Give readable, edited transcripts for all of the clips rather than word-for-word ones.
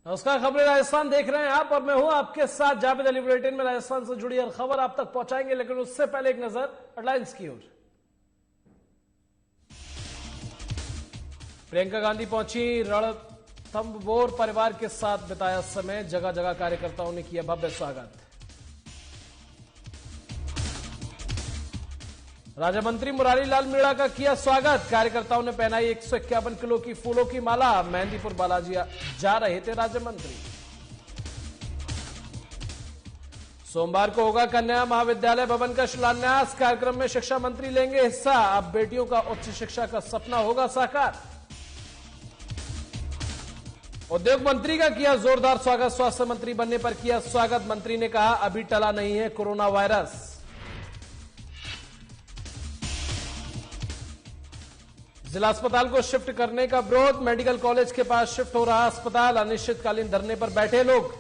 नमस्कार, खबरें राजस्थान देख रहे हैं आप और मैं हूं आपके साथ जावेद अली। बुलेटिन में राजस्थान से जुड़ी हर खबर आप तक पहुंचाएंगे, लेकिन उससे पहले एक नजर हेडलाइंस की ओर। प्रियंका गांधी पहुंची रणथंभौर, परिवार के साथ बिताया समय, जगह जगह कार्यकर्ताओं ने किया भव्य स्वागत। राज्य मंत्री मुरारी लाल मीणा का किया स्वागत, कार्यकर्ताओं ने पहनाई 151 किलो की फूलों की माला। मेहंदीपुर बालाजी जा रहे थे राज्य मंत्री। सोमवार को होगा कन्या महाविद्यालय भवन का शिलान्यास, कार्यक्रम में शिक्षा मंत्री लेंगे हिस्सा। अब बेटियों का उच्च शिक्षा का सपना होगा साकार। उद्योग मंत्री का किया जोरदार स्वागत, स्वास्थ्य मंत्री बनने पर किया स्वागत। मंत्री ने कहा अभी टला नहीं है कोरोना वायरस। जिला अस्पताल को शिफ्ट करने का विरोध, मेडिकल कॉलेज के पास शिफ्ट हो रहा अस्पताल, अनिश्चितकालीन धरने पर बैठे लोग।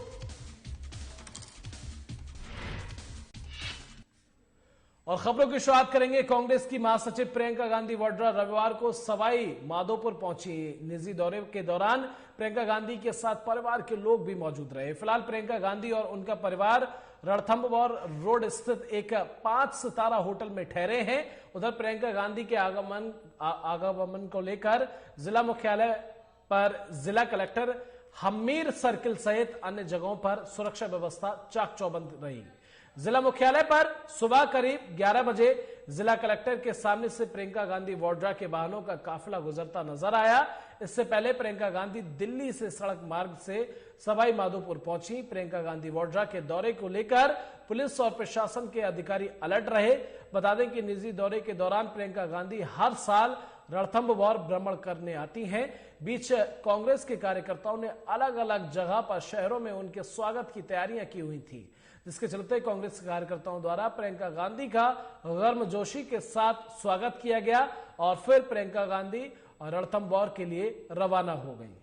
और खबरों की शुरुआत करेंगे। कांग्रेस की महासचिव प्रियंका गांधी वाड्रा रविवार को सवाई माधोपुर पहुंची। निजी दौरे के दौरान प्रियंका गांधी के साथ परिवार के लोग भी मौजूद रहे। फिलहाल प्रियंका गांधी और उनका परिवार रणथंभौर रोड स्थित एक 5 सितारा होटल में ठहरे हैं। उधर प्रियंका गांधी के आगमन को लेकर जिला मुख्यालय पर जिला कलेक्टर हमीर सर्किल सहित अन्य जगहों पर सुरक्षा व्यवस्था चाक चौबंद रही। जिला मुख्यालय पर सुबह करीब 11 बजे जिला कलेक्टर के सामने से प्रियंका गांधी वाड्रा के वाहनों का काफिला गुजरता नजर आया। इससे पहले प्रियंका गांधी दिल्ली से सड़क मार्ग से सवाई माधोपुर पहुंची। प्रियंका गांधी वाड्रा के दौरे को लेकर पुलिस और प्रशासन के अधिकारी अलर्ट रहे। बता दें कि निजी दौरे के दौरान प्रियंका गांधी हर साल रणथंभौर भ्रमण करने आती हैं। बीच कांग्रेस के कार्यकर्ताओं ने अलग अलग जगह पर शहरों में उनके स्वागत की तैयारियां की हुई थी, जिसके चलते कांग्रेस कार्यकर्ताओं द्वारा प्रियंका गांधी का गर्मजोशी के साथ स्वागत किया गया और फिर प्रियंका गांधी रणथंभौर के लिए रवाना हो गई।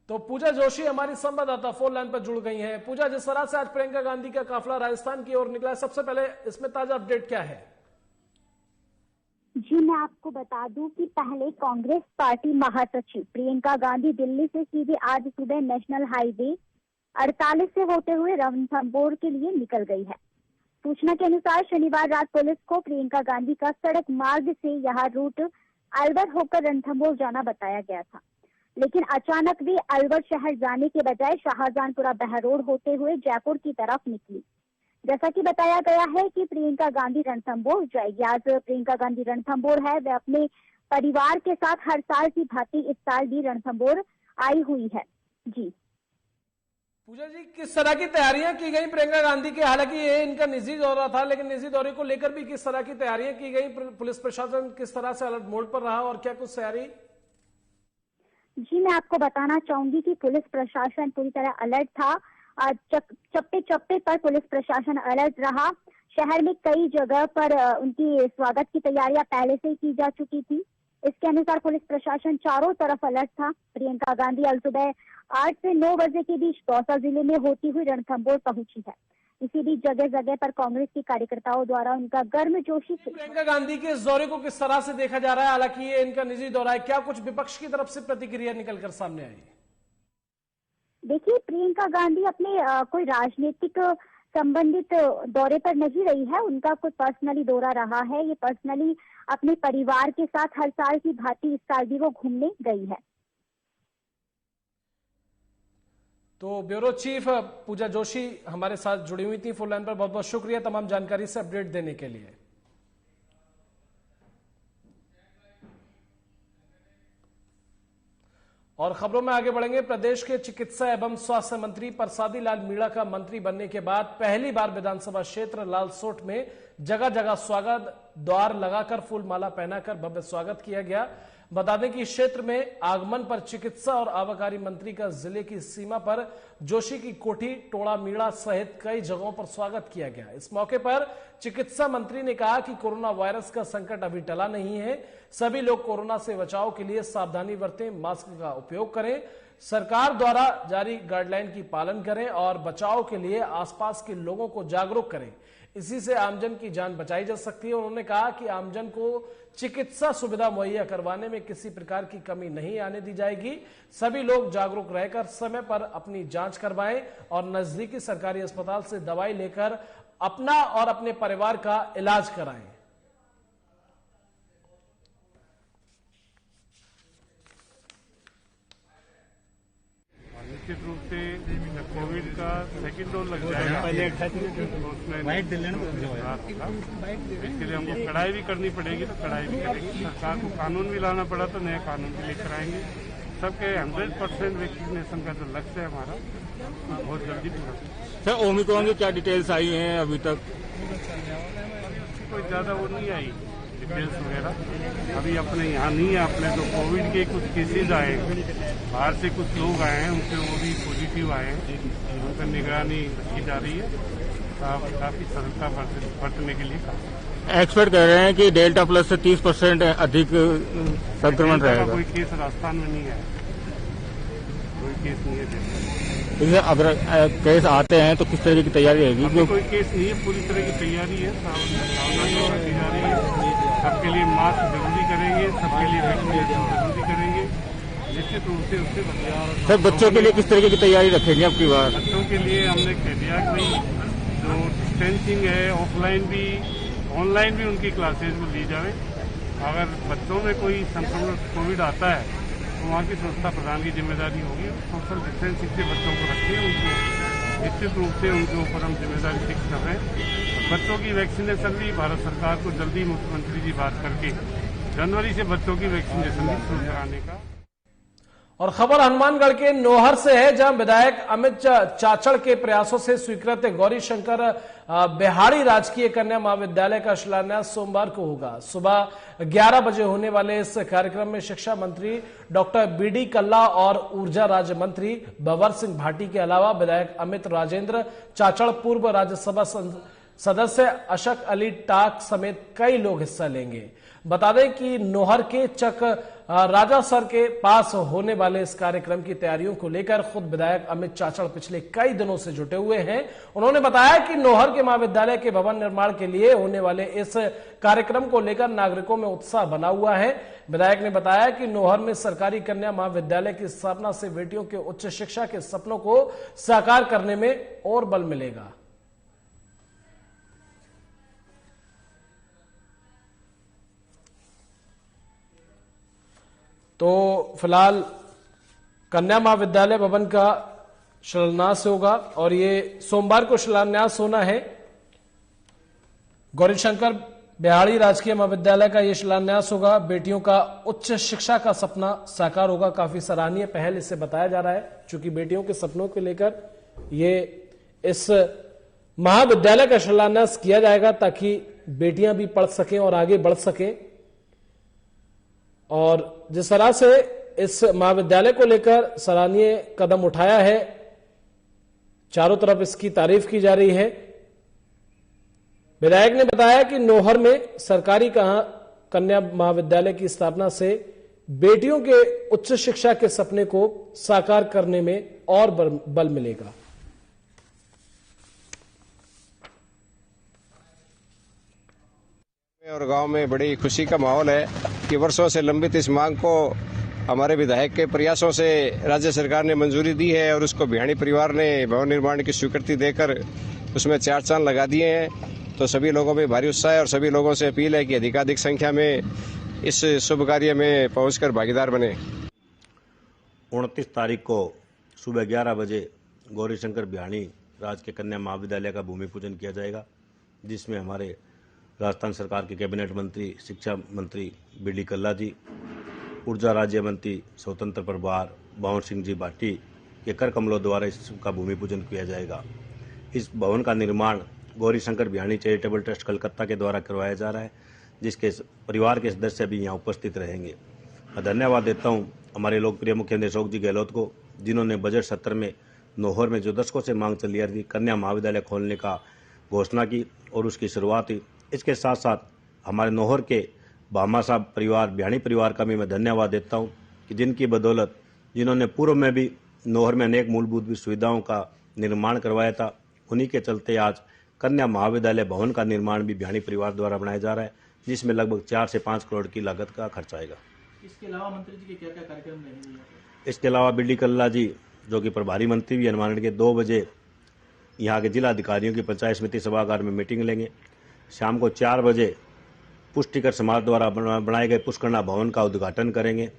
तो पूजा जोशी हमारी संवाददाता फोन लाइन पर जुड़ गई हैं। पूजा, जिस तरह से आज प्रियंका गांधी का काफिला राजस्थान की ओर निकला है, सबसे पहले इसमें ताजा अपडेट क्या है? जी, मैं आपको बता दूं कि पहले कांग्रेस पार्टी महासचिव प्रियंका गांधी दिल्ली से सीधे आज सुबह नेशनल हाईवे 48 से होते हुए रणथंभौर के लिए निकल गई है। सूचना के अनुसार शनिवार रात पुलिस को प्रियंका गांधी का सड़क मार्ग से यह रूट अलवर होकर रणथंभौर जाना बताया गया था, लेकिन अचानक वे अलवर शहर जाने के बजाय शाहजहानपुरा बहरोड होते हुए जयपुर की तरफ निकली। जैसा कि बताया गया है कि प्रियंका गांधी रणथंभौर जाएगी। आज प्रियंका गांधी रणथंभौर है, वे अपने परिवार के साथ हर साल की भांति इस साल भी रणथंभौर आई हुई है। जी पूजा जी, किस तरह की तैयारियां की गई प्रियंका गांधी की? हालांकि ये इनका निजी दौरा था, लेकिन निजी दौरे को लेकर भी किस तरह की तैयारियां की गई? पुलिस प्रशासन किस तरह से अलर्ट मोड पर रहा और क्या कुछ तैयारी? जी, मैं आपको बताना चाहूंगी कि पुलिस प्रशासन पूरी तरह अलर्ट था। चप्पे चप्पे पर पुलिस प्रशासन अलर्ट रहा। शहर में कई जगह पर उनकी स्वागत की तैयारियां पहले से ही की जा चुकी थी। इसके अनुसार पुलिस प्रशासन चारों तरफ अलर्ट था। प्रियंका गांधी आज सुबह 8 से 9 बजे के बीच दौसा जिले में होती हुई रणथंभौर पहुंची है। इसी बीच जगह जगह पर कांग्रेस के कार्यकर्ताओं द्वारा उनका गर्मजोशी। प्रियंका गांधी के इस दौरे को किस तरह से देखा जा रहा है? हालांकि ये इनका निजी दौरा है, क्या कुछ विपक्ष की तरफ से प्रतिक्रिया निकलकर सामने आई? देखिए, प्रियंका गांधी अपने कोई राजनीतिक संबंधित दौरे पर नहीं रही है। उनका कोई पर्सनली दौरा रहा है। ये पर्सनली अपने परिवार के साथ हर साल की भांति इस साल भी वो घूमने गई है। तो ब्यूरो चीफ पूजा जोशी हमारे साथ जुड़ी हुई थी फोन लाइन पर। बहुत बहुत शुक्रिया तमाम जानकारी से अपडेट देने के लिए। और खबरों में आगे बढ़ेंगे। प्रदेश के चिकित्सा एवं स्वास्थ्य मंत्री परसादी लाल मीणा का मंत्री बनने के बाद पहली बार विधानसभा क्षेत्र लालसोट में जगह जगह स्वागत द्वार लगाकर फूल माला पहनाकर भव्य स्वागत किया गया। बता दें कि क्षेत्र में आगमन पर चिकित्सा और आबकारी मंत्री का जिले की सीमा पर जोशी की कोठी, टोड़ा मीणा सहित कई जगहों पर स्वागत किया गया। इस मौके पर चिकित्सा मंत्री ने कहा कि कोरोना वायरस का संकट अभी टला नहीं है। सभी लोग कोरोना से बचाव के लिए सावधानी बरतें, मास्क का उपयोग करें। सरकार द्वारा जारी गाइडलाइन की पालन करें और बचाव के लिए आसपास के लोगों को जागरूक करें। इसी से आमजन की जान बचाई जा सकती है। उन्होंने कहा कि आमजन को चिकित्सा सुविधा मुहैया करवाने में किसी प्रकार की कमी नहीं आने दी जाएगी। सभी लोग जागरूक रहकर समय पर अपनी जांच करवाएं और नजदीकी सरकारी अस्पताल से दवाई लेकर अपना और अपने परिवार का इलाज कराएं। निश्चित रूप से कोविड का सेकेंड डोज लग जाएगा तो उसमें इसके लिए हमको कड़ाई भी करनी पड़ेगी, तो कड़ाई भी करेंगे। सरकार को कानून भी लाना पड़ा तो नया कानून भी लेकर आएंगे। सबके 100% वैक्सीनेशन का जो लक्ष्य है हमारा बहुत जल्दी पूरा। सर, ओमिक्रॉन की क्या डिटेल्स आई हैं अभी तक? कोई ज्यादा वो नहीं आई डिटेल्स वगैरह, अभी अपने यहाँ नहीं है। अपने तो कोविड के कुछ केसेज आए हैं, बाहर से कुछ लोग आए हैं, उनसे वो भी पॉजिटिव आए हैं, उन पर निगरानी रखी जा रही है। काफी सरलता बरतने के लिए कहा। एक्सपर्ट कह रहे हैं कि डेल्टा प्लस से 30% अधिक संक्रमण रहेगा। कोई केस राजस्थान में नहीं है, कोई केस नहीं है। इसलिए अगर केस आते हैं तो किस तरह की तैयारी रहेगी? कोई केस नहीं है, पूरी तरह की तैयारी है, सावधानी रखी जा रही है। सबके लिए मास्क जरूरी करेंगे, सबके लिए वैक्सीनेशन जरूरी करेंगे, निश्चित रूप से उससे बचाव। सर, बच्चों के लिए किस तरीके की तैयारी रखेंगे अब की बार? बच्चों के लिए हमने कह दिया कि भाई जो डिस्टेंसिंग है, ऑफलाइन भी ऑनलाइन भी उनकी क्लासेज में ली जाए। अगर बच्चों में कोई संक्रमण कोविड आता है तो वहाँ की स्वच्छता प्रदान की जिम्मेदारी होगी। सोशल डिस्टेंसिंग से बच्चों को रखें, उनको निश्चित रूप से उनके ऊपर हम जिम्मेदारी फिक्स कर रहे हैं। बच्चों की वैक्सीनेशन भी भारत सरकार को जल्दी मुख्यमंत्री जी बात करके जनवरी से बच्चों की वैक्सीनेशन भी शुरू कराने का। और खबर हनुमानगढ़ के नोहर से है, जहां विधायक अमित चाचड़ के प्रयासों से स्वीकृत गौरी शंकर बिहाड़ी राजकीय कन्या महाविद्यालय का शिलान्यास सोमवार को होगा। सुबह 11 बजे होने वाले इस कार्यक्रम में शिक्षा मंत्री डॉक्टर बीडी कल्ला और ऊर्जा राज्य मंत्री भंवर सिंह भाटी के अलावा विधायक अमित राजेंद्र चाचड़, पूर्व राज्यसभा सदस्य अशक अली टाक समेत कई लोग हिस्सा लेंगे। बता दें कि नोहर के चक राजासर के पास होने वाले इस कार्यक्रम की तैयारियों को लेकर खुद विधायक अमित चाचड़ पिछले कई दिनों से जुटे हुए हैं। उन्होंने बताया कि नोहर के महाविद्यालय के भवन निर्माण के लिए होने वाले इस कार्यक्रम को लेकर नागरिकों में उत्साह बना हुआ है। विधायक ने बताया कि नोहर में सरकारी कन्या महाविद्यालय की स्थापना से बेटियों के उच्च शिक्षा के सपनों को साकार करने में और बल मिलेगा। तो फिलहाल कन्या महाविद्यालय भवन का शिलान्यास होगा और ये सोमवार को शिलान्यास होना है। गौरीशंकर बिहाड़ी राजकीय महाविद्यालय का ये शिलान्यास होगा। बेटियों का उच्च शिक्षा का सपना साकार होगा। काफी सराहनीय पहल इसे बताया जा रहा है, चूंकि बेटियों के सपनों को लेकर ये इस महाविद्यालय का शिलान्यास किया जाएगा ताकि बेटियां भी पढ़ सकें और आगे बढ़ सकें। और जिस तरह से इस महाविद्यालय को लेकर सराहनीय कदम उठाया है, चारों तरफ इसकी तारीफ की जा रही है। विधायक ने बताया कि नोहर में सरकारी कन्या महाविद्यालय की स्थापना से बेटियों के उच्च शिक्षा के सपने को साकार करने में और बल मिलेगा। और गांव में बड़ी खुशी का माहौल है कि वर्षों से लंबित इस मांग को हमारे विधायक के प्रयासों से राज्य सरकार ने मंजूरी दी है और उसको बिहाड़ी परिवार ने भवन निर्माण की स्वीकृति देकर उसमें 4 चांद लगा दिए हैं। तो सभी लोगों में भारी उत्साह है और सभी लोगों से अपील है कि अधिकाधिक संख्या में इस शुभ कार्य में पहुंचकर भागीदार बने। 29 तारीख को सुबह 11 बजे गौरीशंकर बिहाड़ी राजकीय कन्या महाविद्यालय का भूमि पूजन किया जाएगा, जिसमें हमारे राजस्थान सरकार के कैबिनेट मंत्री शिक्षा मंत्री बीडी कल्ला जी, ऊर्जा राज्य मंत्री स्वतंत्र प्रभार भंवर सिंह जी भाटी के कर कमलों द्वारा इसका भूमि पूजन किया जाएगा। इस भवन का निर्माण गौरीशंकर बिहाड़ी चैरिटेबल ट्रस्ट कलकत्ता के द्वारा करवाया जा रहा है, जिसके परिवार के सदस्य भी यहाँ उपस्थित रहेंगे। मैं धन्यवाद देता हूँ हमारे लोकप्रिय मुख्यमंत्री अशोक जी गहलोत को, जिन्होंने बजट सत्र में नोहर में जो दशकों से मांग चली आ रही थी कन्या महाविद्यालय खोलने का घोषणा की और उसकी शुरुआत हुई। इसके साथ साथ हमारे नोहर के भामा साहब परिवार बिहाड़ी परिवार का भी मैं धन्यवाद देता हूं कि जिनकी बदौलत जिन्होंने पूर्व में भी नौहर में अनेक मूलभूत सुविधाओं का निर्माण करवाया था। उन्हीं के चलते आज कन्या महाविद्यालय भवन का निर्माण भी बिहाणी परिवार द्वारा बनाया जा रहा है, जिसमें लगभग 4 से 5 करोड़ की लागत का खर्च आएगा। इसके अलावा मंत्री जी के क्या क्या कार्यक्रम रहेंगे? इसके अलावा बी.डी. कल्ला जी, जो कि प्रभारी मंत्री भी हनुमानगढ़ के, 2 बजे यहाँ के जिला अधिकारियों की पंचायत समिति सभागार में मीटिंग लेंगे। शाम को 4 बजे पुष्टिकर समाज द्वारा बनाए गए पुष्करणा भवन का उद्घाटन करेंगे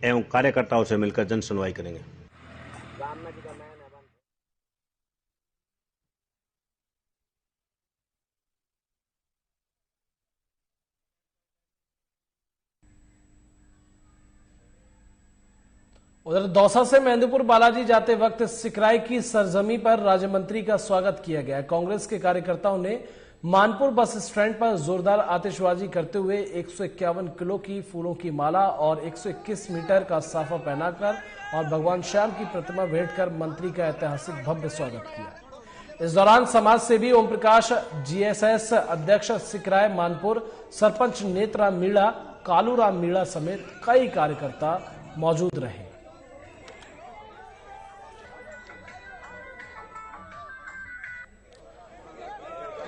एवं कार्यकर्ताओं से मिलकर जन सुनवाई करेंगे। उधर दौसा से मेहंदीपुर बालाजी जाते वक्त सिकराई की सरजमी पर राज्य मंत्री का स्वागत किया गया। कांग्रेस के कार्यकर्ताओं ने मानपुर बस स्टैंड पर जोरदार आतिशबाजी करते हुए 151 किलो की फूलों की माला और 121 मीटर का साफा पहनाकर और भगवान श्याम की प्रतिमा भेंट कर मंत्री का ऐतिहासिक भव्य स्वागत किया। इस दौरान समाज सेवी ओम प्रकाश, जीएसएस अध्यक्ष सिकराय मानपुर, सरपंच नेतराम मीणा, कालूराम मीणा समेत कई कार्यकर्ता मौजूद रहे।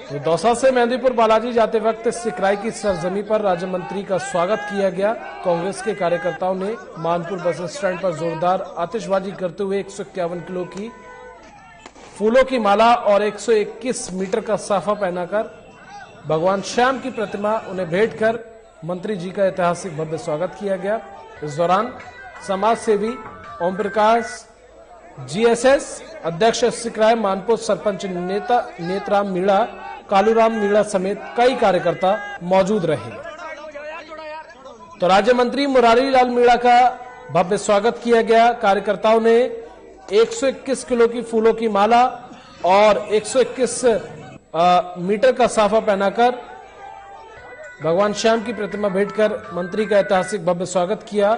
तो दौसा से मेहंदीपुर बालाजी जाते वक्त सिकराई की सरजमी पर राज्य मंत्री का स्वागत किया गया। कांग्रेस के कार्यकर्ताओं ने मानपुर बस स्टैंड पर जोरदार आतिशबाजी करते हुए 151 किलो की फूलों की माला और 121 मीटर का साफा पहनाकर भगवान श्याम की प्रतिमा उन्हें भेंट कर मंत्री जी का ऐतिहासिक भव्य स्वागत किया गया। इस दौरान समाज सेवी ओम प्रकाश, जीएसएस अध्यक्ष सिकराय मानपुर, सरपंच नेतराम मीणा, कालूराम मीणा समेत कई कार्यकर्ता मौजूद रहे। तो राज्य मंत्री मुरारी लाल मीणा का भव्य स्वागत किया गया। कार्यकर्ताओं ने 121 किलो की फूलों की माला और 121 मीटर का साफा पहनाकर भगवान श्याम की प्रतिमा भेंट कर मंत्री का ऐतिहासिक भव्य स्वागत किया।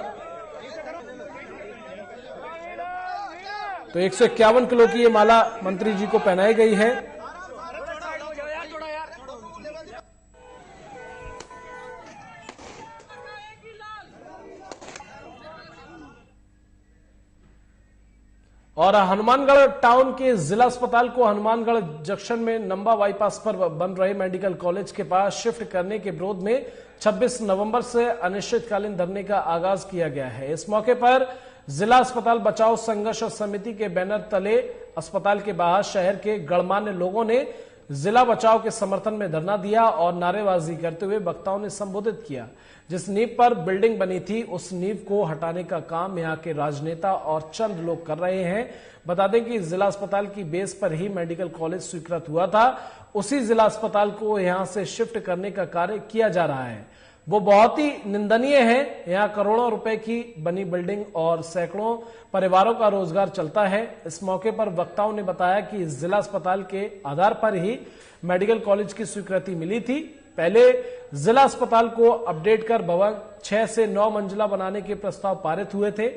तो 151 किलो की ये माला मंत्री जी को पहनाई गई है। और हनुमानगढ़ टाउन के जिला अस्पताल को हनुमानगढ़ जंक्शन में नंबा बाईपास पर बन रहे मेडिकल कॉलेज के पास शिफ्ट करने के विरोध में 26 नवंबर से अनिश्चितकालीन धरने का आगाज किया गया है। इस मौके पर जिला अस्पताल बचाओ संघर्ष समिति के बैनर तले अस्पताल के बाहर शहर के गणमान्य लोगों ने जिला बचाओ के समर्थन में धरना दिया और नारेबाजी करते हुए वक्ताओं ने संबोधित किया। जिस नींव पर बिल्डिंग बनी थी उस नींव को हटाने का काम यहां के राजनेता और चंद लोग कर रहे हैं। बता दें कि जिला अस्पताल की बेस पर ही मेडिकल कॉलेज स्वीकृत हुआ था। उसी जिला अस्पताल को यहां से शिफ्ट करने का कार्य किया जा रहा है, वो बहुत ही निंदनीय है। यहाँ करोड़ों रुपए की बनी बिल्डिंग और सैकड़ों परिवारों का रोजगार चलता है। इस मौके पर वक्ताओं ने बताया कि जिला अस्पताल के आधार पर ही मेडिकल कॉलेज की स्वीकृति मिली थी। पहले जिला अस्पताल को अपडेट कर भवन 6 से 9 मंजिला बनाने के प्रस्ताव पारित हुए थे।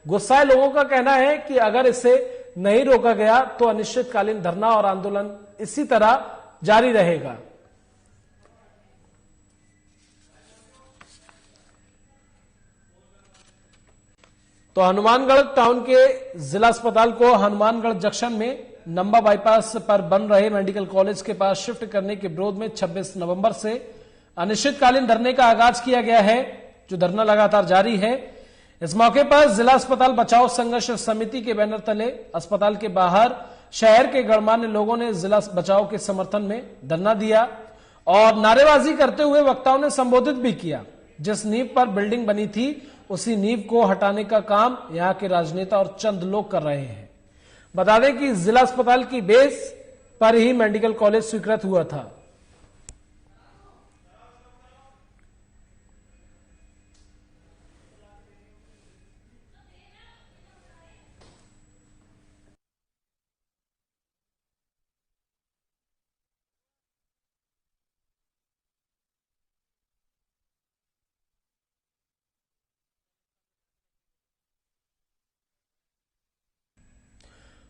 गुस्साए लोगों का कहना है कि अगर इसे नहीं रोका गया तो अनिश्चितकालीन धरना और आंदोलन इसी तरह जारी रहेगा। तो हनुमानगढ़ टाउन के जिला अस्पताल को हनुमानगढ़ जंक्शन में नंबा बाईपास पर बन रहे मेडिकल कॉलेज के पास शिफ्ट करने के विरोध में 26 नवंबर से अनिश्चितकालीन धरने का आगाज किया गया है, जो धरना लगातार जारी है। इस मौके पर जिला अस्पताल बचाओ संघर्ष समिति के बैनर तले अस्पताल के बाहर शहर के गणमान्य लोगों ने जिला बचाओ के समर्थन में धरना दिया और नारेबाजी करते हुए वक्ताओं ने संबोधित भी किया। जिस नींव पर बिल्डिंग बनी थी उसी नींव को हटाने का काम यहां के राजनेता और चंद लोग कर रहे हैं। बता दें कि जिला अस्पताल की बेस पर ही मेडिकल कॉलेज स्वीकृत हुआ था।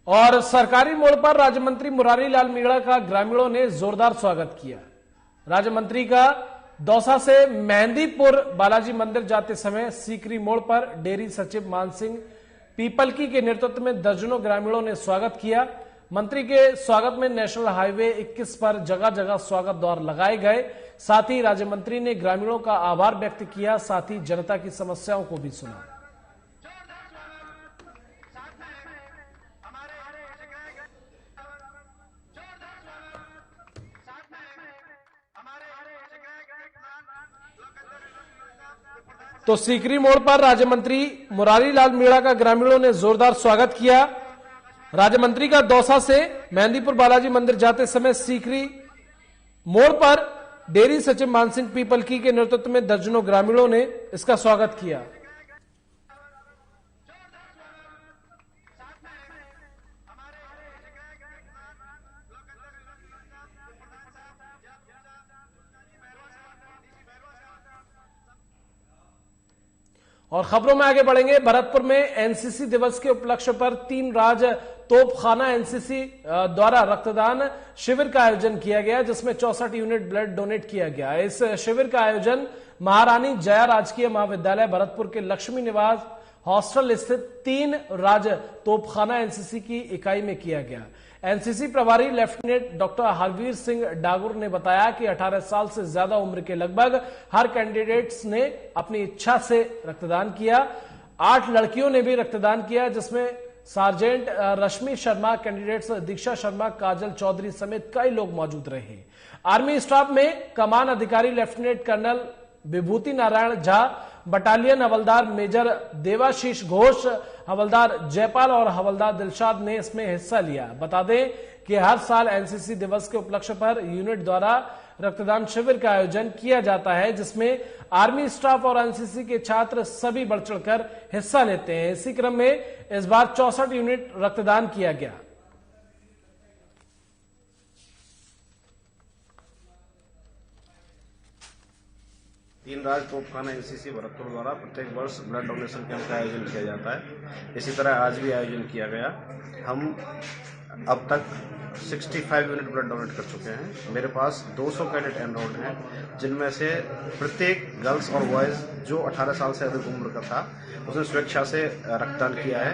और सरकारी मोड़ पर राज्य मंत्री मुरारी लाल मीणा का ग्रामीणों ने जोरदार स्वागत किया। राज्य मंत्री का दौसा से मेहंदीपुर बालाजी मंदिर जाते समय सीकरी मोड़ पर डेयरी सचिव मान सिंह पीपलकी के नेतृत्व में दर्जनों ग्रामीणों ने स्वागत किया। मंत्री के स्वागत में नेशनल हाईवे 21 पर जगह जगह स्वागत द्वार लगाए गए। साथ ही राज्य मंत्री ने ग्रामीणों का आभार व्यक्त किया, साथ ही जनता की समस्याओं को भी सुना। तो सीकरी मोड़ पर राज्य मंत्री मुरारी लाल मीणा का ग्रामीणों ने जोरदार स्वागत किया। राज्य मंत्री का दौसा से मेहंदीपुर बालाजी मंदिर जाते समय सीकरी मोड़ पर डेयरी सचिव मानसिंह पीपलकी के नेतृत्व में दर्जनों ग्रामीणों ने इसका स्वागत किया। और खबरों में आगे बढ़ेंगे। भरतपुर में एनसीसी दिवस के उपलक्ष्य पर 3 राज तोपखाना एनसीसी द्वारा रक्तदान शिविर का आयोजन किया गया, जिसमें 64 यूनिट ब्लड डोनेट किया गया। इस शिविर का आयोजन महारानी जया राजकीय महाविद्यालय भरतपुर के लक्ष्मी निवास हॉस्टल स्थित 3 राज तोपखाना एनसीसी की इकाई में किया गया। एनसीसी प्रभारी लेफ्टिनेंट डॉक्टर हरवीर सिंह डागुर ने बताया कि 18 साल से ज्यादा उम्र के लगभग हर कैंडिडेट्स ने अपनी इच्छा से रक्तदान किया। 8 लड़कियों ने भी रक्तदान किया, जिसमें सार्जेंट रश्मि शर्मा, कैंडिडेट्स दीक्षा शर्मा, काजल चौधरी समेत कई लोग मौजूद रहे। आर्मी स्टाफ में कमान अधिकारी लेफ्टिनेंट कर्नल विभूति नारायण झा, बटालियन हवलदार मेजर देवाशीष घोष, हवलदार जयपाल और हवलदार दिलशाद ने इसमें हिस्सा लिया। बता दें कि हर साल एनसीसी दिवस के उपलक्ष्य पर यूनिट द्वारा रक्तदान शिविर का आयोजन किया जाता है, जिसमें आर्मी स्टाफ और एनसीसी के छात्र सभी बढ़ चढ़कर हिस्सा लेते हैं। इसी क्रम में इस बार 64 यूनिट रक्तदान किया गया। तीन राज तोपखाना एनसीसी भरतपुर द्वारा प्रत्येक वर्ष ब्लड डोनेशन कैंप का आयोजन किया जाता है। इसी तरह आज भी आयोजन किया गया। हम अब तक 65 यूनिट ब्लड डोनेट कर चुके हैं। मेरे पास 200 कैडेट एनरोल्ड हैं, जिनमें से प्रत्येक गर्ल्स और बॉयज जो 18 साल से अधिक उम्र का था उसने स्वेच्छा से रक्तदान किया है।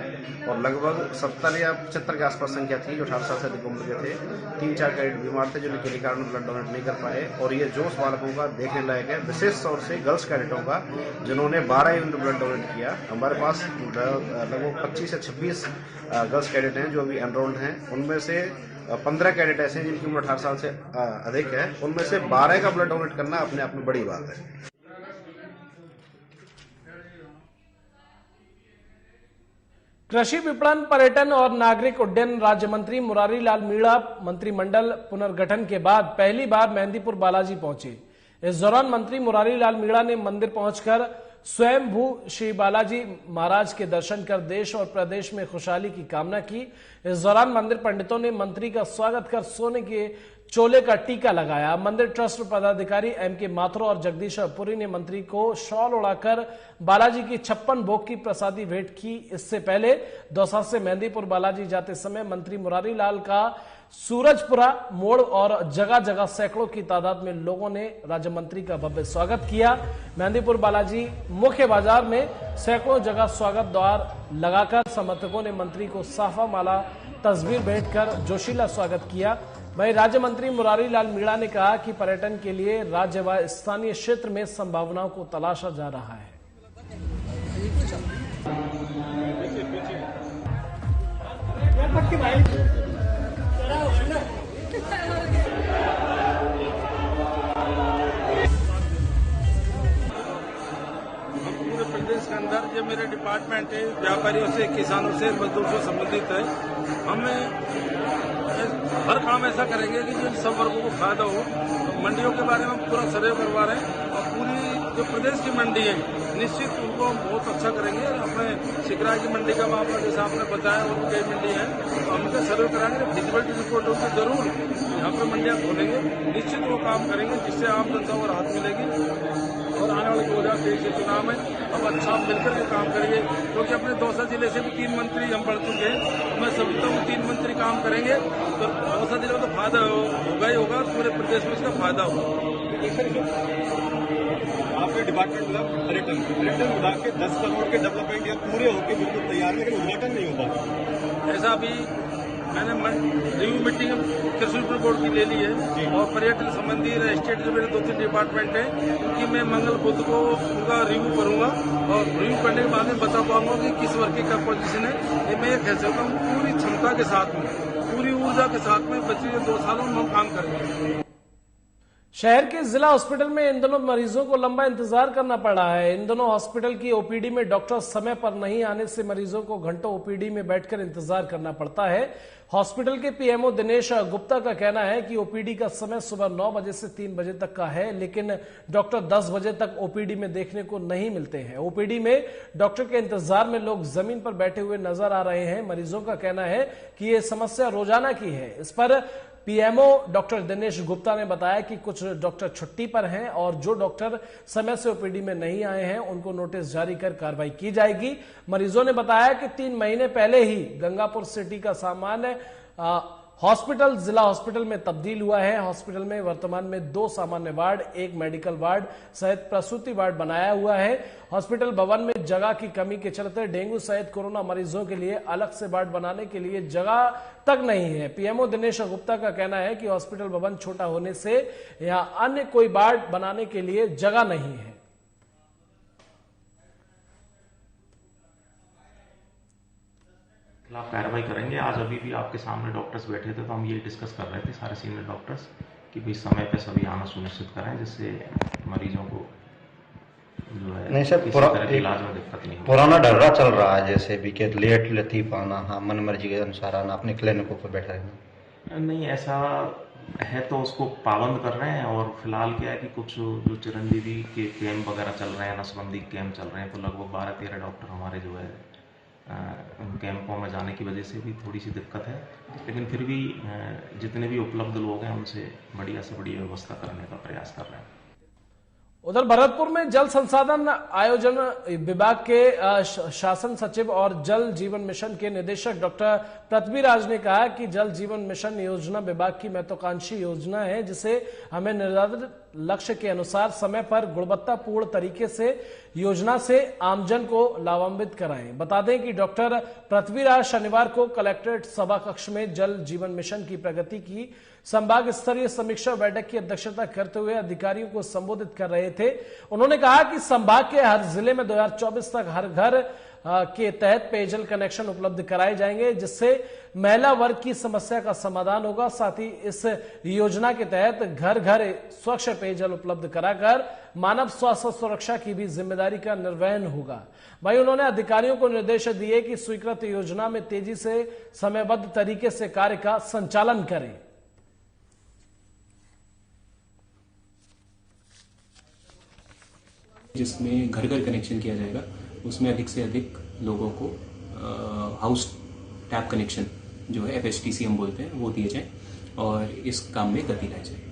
और लगभग 70 या 75 के आसपास संख्या थी जो 18 साल से अधिक उम्र के थे। 3-4 कैडेट बीमार थे, जिनके किसी कारण ब्लड डोनेट नहीं कर पाए। और ये जोश बालकों का देखने लायक है, विशेष तौर से गर्ल्स कैडेटों का, जिन्होंने 12 यूनिट ब्लड डोनेट किया। हमारे पास लगभग 25 से 26 गर्ल्स कैडेट हैं जो अभी एनरोल्ड हैं। उनमें से 15 कैडेट ऐसे हैं जिनकी उम्र 18 साल से अधिक है। उनमें से 12 का ब्लड डोनेट करना अपने आप में बड़ी बात है। कृषि विपणन, पर्यटन और नागरिक उड्डयन राज्य मंत्री मुरारी लाल मीणा मंत्रिमंडल पुनर्गठन के बाद पहली बार मेहंदीपुर बालाजी पहुंचे। इस दौरान मंत्री मुरारी लाल मीणा ने मंदिर पहुंचकर स्वयंभू श्री बालाजी महाराज के दर्शन कर देश और प्रदेश में खुशहाली की कामना की। इस दौरान मंदिर पंडितों ने मंत्री का स्वागत कर सोने के चोले का टीका लगाया। मंदिर ट्रस्ट पदाधिकारी एम.के. माथुर और जगदीश पुरी ने मंत्री को शॉल उड़ाकर बालाजी की 56 भोग की प्रसादी भेंट की। इससे पहले दौसा से मेहंदीपुर बालाजी जाते समय मंत्री मुरारी लाल का सूरजपुरा मोड़ और जगह जगह सैकड़ों की तादाद में लोगों ने राज्य मंत्री का भव्य स्वागत किया। मेहंदीपुर बालाजी मुख्य बाजार में सैकड़ों जगह स्वागत द्वार लगाकर समर्थकों ने मंत्री को साफा माला तस्वीर भेंट कर जोशीला स्वागत किया। वहीं राज्य मंत्री मुरारी लाल मीणा ने कहा कि पर्यटन के लिए राज्य व स्थानीय क्षेत्र में संभावनाओं को तलाशा जा रहा है। पूरे प्रदेश के अंदर जो मेरे डिपार्टमेंट है, व्यापारियों से, किसानों से, मजदूरों से संबंधित है, हमें हर काम ऐसा करेंगे कि जो सब वर्गों को फायदा हो। मंडियों के बारे में पूरा सर्वे करवा रहे हैं और पूरी जो प्रदेश की मंडी है निश्चित उनको हम बहुत अच्छा करेंगे। अपने सिकरा की मंडी का मामला जैसा आपने बताया और कई मंडी है, तो हम उनका सर्वे कराएंगे। फिजिबिलिटी रिपोर्ट होकर जरूर यहाँ पर मंडियां खोलेंगे। निश्चित वो काम करेंगे जिससे आम जनता को राहत मिलेगी। और आने वाले 2023 के चुनाव में अब अच्छा मिलकर के काम करेंगे, क्योंकि अपने दौसा जिले से भी 3 मंत्री हम बढ़ चुके हैं। मैं समझता हूँ 3 मंत्री काम करेंगे तो दौसा जिले में तो फायदा होगा ही होगा, पूरे प्रदेश में इसका फायदा होगा। आपके डिपार्टमेंट मतलब पर्यटन विभाग के 10 करोड़ के डेवलपमेंट या पूरे होकर बिल्कुल तैयार, लेकिन उद्घाटन नहीं हो पाता। ऐसा भी मैंने रिव्यू मीटिंग कृषि बोर्ड की ले ली है और पर्यटन संबंधी स्टेट जो मेरे 2-3 डिपार्टमेंट हैं उनकी मैं मंगल बुध को उनका रिव्यू करूंगा और रिव्यू करने के बाद में बता पाऊंगा कि किस वर्ग की क्या पोजीशन है। ये मैं ये कह सकता हूँ पूरी क्षमता के साथ में, पूरी ऊर्जा के साथ में बचे 2 सालों में हम काम करेंगे। शहर के जिला हॉस्पिटल में इन दोनों मरीजों को लंबा इंतजार करना पड़ रहा है। इन दोनों हॉस्पिटल की ओपीडी में डॉक्टर समय पर नहीं आने से मरीजों को घंटों ओपीडी में बैठकर इंतजार करना पड़ता है। हॉस्पिटल के पीएमओ दिनेश गुप्ता का कहना है कि ओपीडी का समय सुबह 9 बजे से 3 बजे तक का है, लेकिन डॉक्टर 10 बजे तक ओपीडी में देखने को नहीं मिलते हैं। ओपीडी में डॉक्टर के इंतजार में लोग जमीन पर बैठे हुए नजर आ रहे हैं। मरीजों का कहना है कि ये समस्या रोजाना की है। इस पर पीएमओ डॉक्टर दिनेश गुप्ता ने बताया कि कुछ डॉक्टर छुट्टी पर हैं और जो डॉक्टर समय से ओपीडी में नहीं आए हैं उनको नोटिस जारी कर कार्रवाई की जाएगी। मरीजों ने बताया कि 3 महीने पहले ही गंगापुर सिटी का सामान्य हॉस्पिटल जिला हॉस्पिटल में तब्दील हुआ है। हॉस्पिटल में वर्तमान में 2 सामान्य वार्ड, 1 मेडिकल वार्ड सहित प्रसूति वार्ड बनाया हुआ है। हॉस्पिटल भवन में जगह की कमी के चलते डेंगू सहित कोरोना मरीजों के लिए अलग से वार्ड बनाने के लिए जगह तक नहीं है। पीएमओ दिनेश गुप्ता का कहना है कि हॉस्पिटल भवन छोटा होने से यहां अन्य कोई वार्ड बनाने के लिए जगह नहीं है। खिलाफ कार्रवाई करेंगे। आज अभी भी आपके सामने डॉक्टर्स बैठे थे तो हम ये डिस्कस कर रहे थे सारे सीनियर डॉक्टर्स कि भाई समय पे सभी आना सुनिश्चित करें जिससे मरीजों को जो है नहीं सर, किसी तरह के इलाज में दिक्कत नहीं हो। पुराना डर्रा चल रहा है जैसे भी कि लेट लतीफ आना, हाँ मन मर्जी के अनुसार आना, अपने क्लिनिकों पर बैठा रहना। नहीं ऐसा है तो उसको पाबंद कर रहे हैं और फिलहाल क्या है कि कुछ जो चिरंजीवी के कैंप वगैरह चल रहे हैं, नसबंदी कैंप चल रहे हैं तो लगभग 12-13 डॉक्टर हमारे जो है उन कैंपों में जाने की वजह से भी थोड़ी सी दिक्कत है, लेकिन फिर भी जितने भी उपलब्ध लोग हैं उनसे बढ़िया से बढ़िया व्यवस्था करने का प्रयास कर रहे हैं। उधर भरतपुर में जल संसाधन आयोजन विभाग के शासन सचिव और जल जीवन मिशन के निदेशक डॉक्टर पृथ्वीराज ने कहा कि जल जीवन मिशन योजना विभाग की महत्वाकांक्षी योजना है जिसे हमें निर्धारित लक्ष्य के अनुसार समय पर गुणवत्तापूर्ण तरीके से योजना से आमजन को लाभान्वित कराएं। बता दें कि डॉक्टर पृथ्वीराज शनिवार को कलेक्ट्रेट सभा कक्ष में जल जीवन मिशन की प्रगति की संभाग स्तरीय समीक्षा बैठक की अध्यक्षता करते हुए अधिकारियों को संबोधित कर रहे थे। उन्होंने कहा कि संभाग के हर जिले में 2024 तक हर घर के तहत पेयजल कनेक्शन उपलब्ध कराए जाएंगे जिससे महिला वर्ग की समस्या का समाधान होगा। साथ ही इस योजना के तहत घर घर स्वच्छ पेयजल उपलब्ध कराकर मानव स्वास्थ्य सुरक्षा की भी जिम्मेदारी का निर्वहन होगा। वहीं उन्होंने अधिकारियों को निर्देश दिए कि स्वीकृत योजना में तेजी से समयबद्ध तरीके से कार्य का संचालन करें। जिसमें घर घर कनेक्शन किया जाएगा उसमें अधिक से अधिक लोगों को हाउस टैप कनेक्शन जो है FHTC हम बोलते हैं वो दिए जाए और इस काम में गति लाई जाए।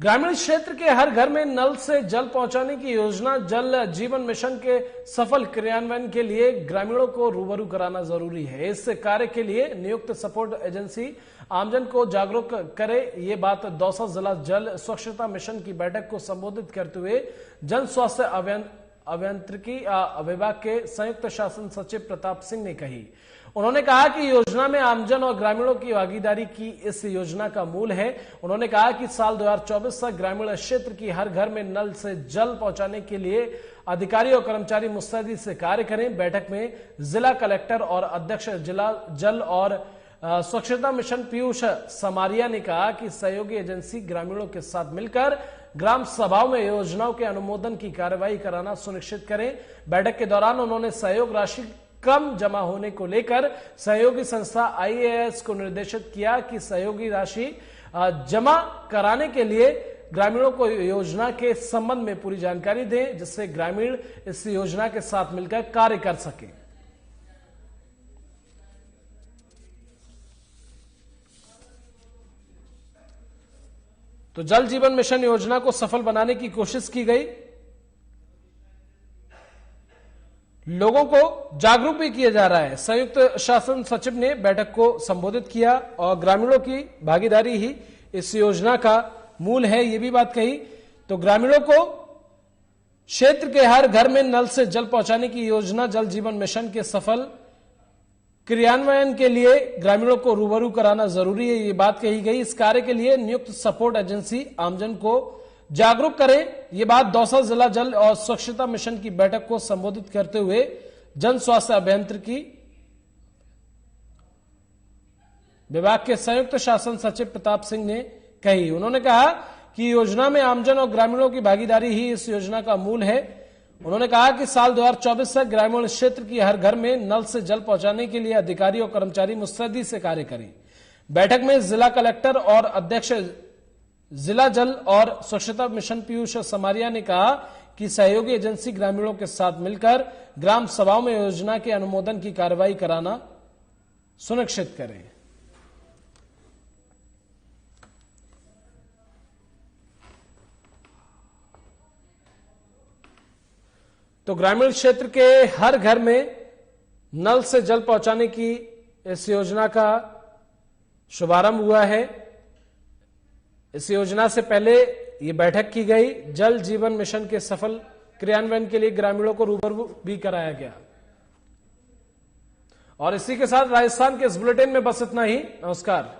ग्रामीण क्षेत्र के हर घर में नल से जल पहुंचाने की योजना जल जीवन मिशन के सफल क्रियान्वयन के लिए ग्रामीणों को रूबरू कराना जरूरी है। इस कार्य के लिए नियुक्त सपोर्ट एजेंसी आमजन को जागरूक करे। ये बात दौसा जिला जल स्वच्छता मिशन की बैठक को संबोधित करते हुए जन स्वास्थ्य अभियांत्रिकी विभाग के संयुक्त शासन सचिव प्रताप सिंह ने कही। उन्होंने कहा कि योजना में आमजन और ग्रामीणों की भागीदारी की इस योजना का मूल है। उन्होंने कहा कि साल 2024 तक ग्रामीण क्षेत्र की हर घर में नल से जल पहुंचाने के लिए अधिकारी और कर्मचारी मुस्तैदी से कार्य करें। बैठक में जिला कलेक्टर और अध्यक्ष जिला जल और स्वच्छता मिशन पीयूष समारिया ने कहा कि सहयोगी एजेंसी ग्रामीणों के साथ मिलकर ग्राम सभाओं में योजनाओं के अनुमोदन की कार्रवाई कराना सुनिश्चित करें। बैठक के दौरान उन्होंने सहयोग राशि कम जमा होने को लेकर सहयोगी संस्था IAS को निर्देशित किया कि सहयोगी राशि जमा कराने के लिए ग्रामीणों को योजना के संबंध में पूरी जानकारी दें जिससे ग्रामीण इस योजना के साथ मिलकर कार्य कर सके। तो जल जीवन मिशन योजना को सफल बनाने की कोशिश की गई, लोगों को जागरूक भी किया जा रहा है। संयुक्त शासन सचिव ने बैठक को संबोधित किया और ग्रामीणों की भागीदारी ही इस योजना का मूल है, ये भी बात कही। तो ग्रामीणों को क्षेत्र के हर घर में नल से जल पहुंचाने की योजना जल जीवन मिशन के सफल क्रियान्वयन के लिए ग्रामीणों को रूबरू कराना जरूरी है, ये बात कही गई। इस कार्य के लिए नियुक्त सपोर्ट एजेंसी आमजन को जागरूक करें, ये बात दौसा जिला जल और स्वच्छता मिशन की बैठक को संबोधित करते हुए जन स्वास्थ्य अभियांत्रिकी विभाग के संयुक्त शासन सचिव प्रताप सिंह ने कही। उन्होंने कहा कि योजना में आमजन और ग्रामीणों की भागीदारी ही इस योजना का मूल है। उन्होंने कहा कि साल 2024 तक ग्रामीण क्षेत्र की हर घर में नल से जल पहुंचाने के लिए अधिकारी और कर्मचारी मुस्तैदी से कार्य करें। बैठक में जिला कलेक्टर और अध्यक्ष जिला जल और स्वच्छता मिशन पीयूष समारिया ने कहा कि सहयोगी एजेंसी ग्रामीणों के साथ मिलकर ग्राम सभाओं में योजना के अनुमोदन की कार्रवाई कराना सुनिश्चित करें। तो ग्रामीण क्षेत्र के हर घर में नल से जल पहुंचाने की इस योजना का शुभारंभ हुआ है। इस योजना से पहले ये बैठक की गई। जल जीवन मिशन के सफल क्रियान्वयन के लिए ग्रामीणों को रूबरू भी कराया गया। और इसी के साथ राजस्थान के इस बुलेटिन में बस इतना ही। नमस्कार।